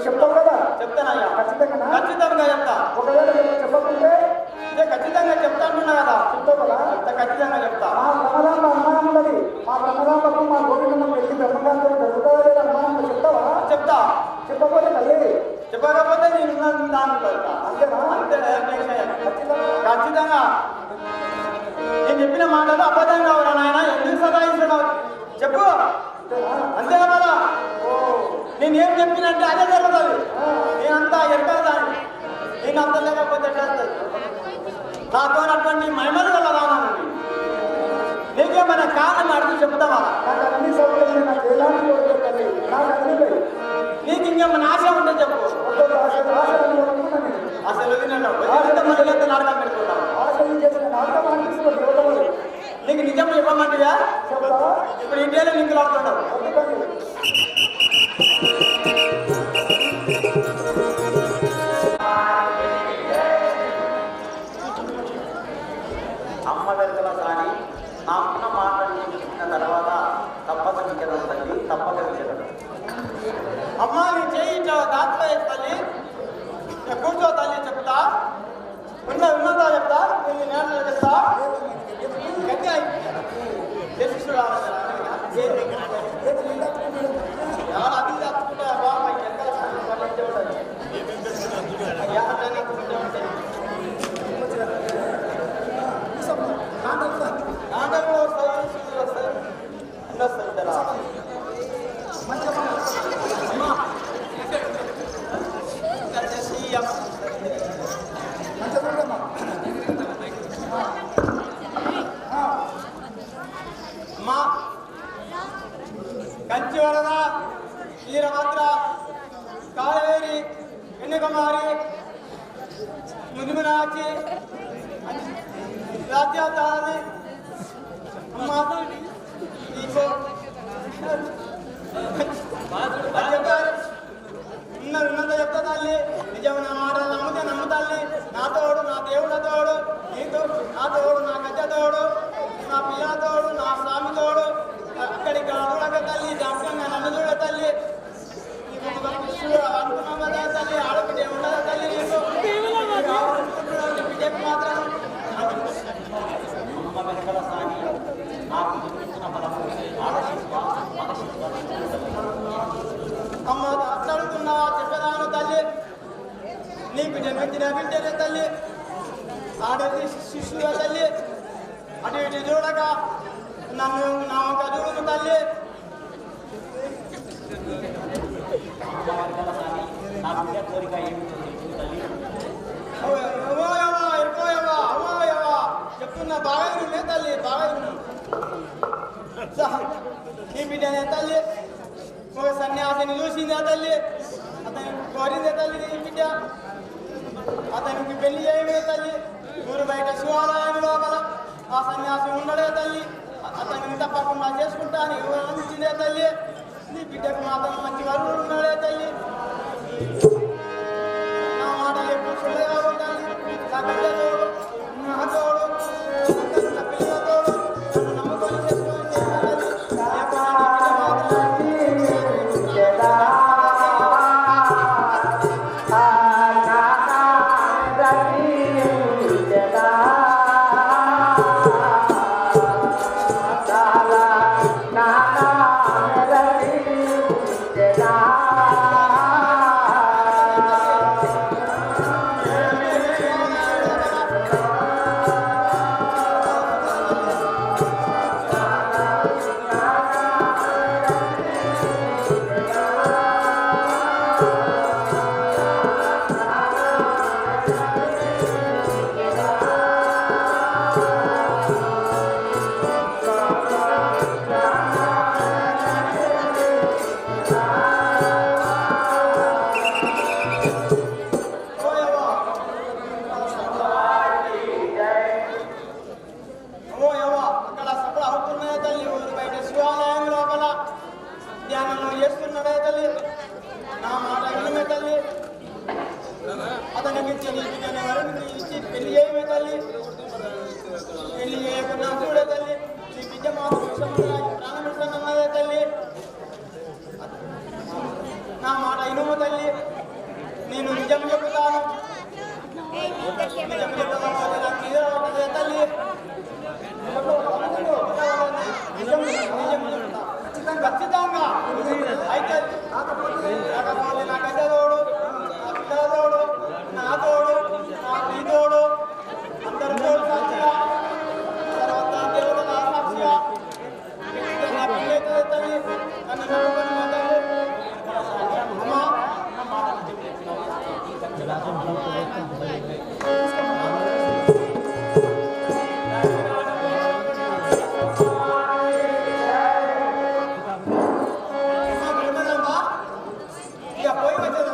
చెప్తావు కదా? చెప్తానయ్యా, ఖచ్చితంగా చెప్తా. ఒకవేళ చెప్పకుంటే ఖచ్చితంగా చెప్తా అంటున్నా కదా, చెప్తావు కదా? ఖచ్చితంగా చెప్తా. మా బ్రహ్మదాంబ అనుమానం ఉన్నది. మా బ్రహ్మదాంబకు మా గోవిందమ్మ వెళ్ళి బ్రహ్మగాంతో జరుగుతుందా లేదా అనుమానం చెప్తావా? చెప్తా. చెప్పకపోతే తల్లి, చెప్పకపోతే నేను అంతేనా? అంతే. ఖచ్చితంగా నేను చెప్పిన మాటలు అబద్ధం కావరా నాయన? ఎందుకు సదాయిస్తున్నావు చెప్పు. అంతే కదా? నేనేం చెప్పినంటే అదే జరుగుతుంది. నేనంతా ఎరగదాన్ని, నేను అంత లేకపోతే ఎట్లా వస్తుంది? నాతో అటువంటి మహిమలు వెళ్ళదానండి. నీకేమైనా కారణం అడిగి చెప్తావా? నీకు ఇంకేమైనా ఆశ ఉంటే చెప్పు. అసలు నాటకం పెట్టుకుంటావు. నీకు నిజం చెప్పమంటివా? ఇప్పుడు ఇండియాలో నీకు లాడుతున్నావు. అమ్మ వెనుకల సారి నా అన్న మాటలు చెప్పిన తర్వాత తప్పక విచరణ తల్లి, తప్పక విచరణ. అమ్మ నీ చేయి దాంట్లో తల్లి, కూర్చో తల్లి, చెప్తా. ఉన్నదా చెప్తా, నేను చెప్తా. గట్టిగా శిష్యుడు అది తప్పుకుంటా బాబా కంచి వరద, వీరభద్ర, కావేరి, కన్యాకుమారి, మునిమనాచి, రాజ్యాధారి అమ్మ నీకు ఉన్నత చెప్తా తల్లి. నిజమైన మాటలు నమ్మితే నమ్ముతాల్ని. నా తోడు, నా దేవుళ్ళ తోడు, నీతో నా తోడు, నా గజ తోడు, నా పిల్ల తోడు, నా స్వామి తోడు. అక్కడికి అడుగులక తల్లి, జ్ఞాపకంగా నన్ను చూడ తల్లి. నీకు జన్మించిన బిడ్డనే తల్లి, ఆడది శిష్యుల తల్లి, అటు ఇటు చూడక నన్ను నామక చూడు తల్లి. చెప్తున్నా బాగా వినే తల్లి, బాగా విను. నీ బిడ్డనే తల్లి, ఒక సన్యాసిని చూసిందే తల్లి, అతని కోరిందే తల్లి నీ బిడ్డ. అతనికి పెళ్లి చేయమే తల్లి, ఊరు బయట శివాలయం లోపల ఆ సన్యాసి ఉండడే తల్లి. అతనికి తప్పకుండా చేసుకుంటాను ఇచ్చిందే తల్లి. నీ బిడ్డకు మాత్రం మంచి వరుడు ఉన్నాడే తల్లి. నా మాట ఎప్పుడు చూడలేవు తల్లి. నా బిడ్డ తోడు, నా తోడు, నా పిల్లల తోడు, నన్ను నమ్ముకొని చేసుకొని తల్లి. నా మాట ఇనుము తల్లి, నేను నిజం చెబుతాను. నిజం చెప్పకపోతే నాకు తీరవట్లే తల్లి. ఖచ్చితంగా అయితే కాకపోతే నా గడ్డ తోడు, నా పిల్లల తోడు, నా తోడు, నా నీ తోడు, అందరి తోడు సాక్షిగా, తర్వాత దేవుడు నా సాక్షిగా నా పిల్లైతే తల్లి. నన్ను నమ్ముకొని మా తల్లి అమ్మా పోయి వచ్చేదా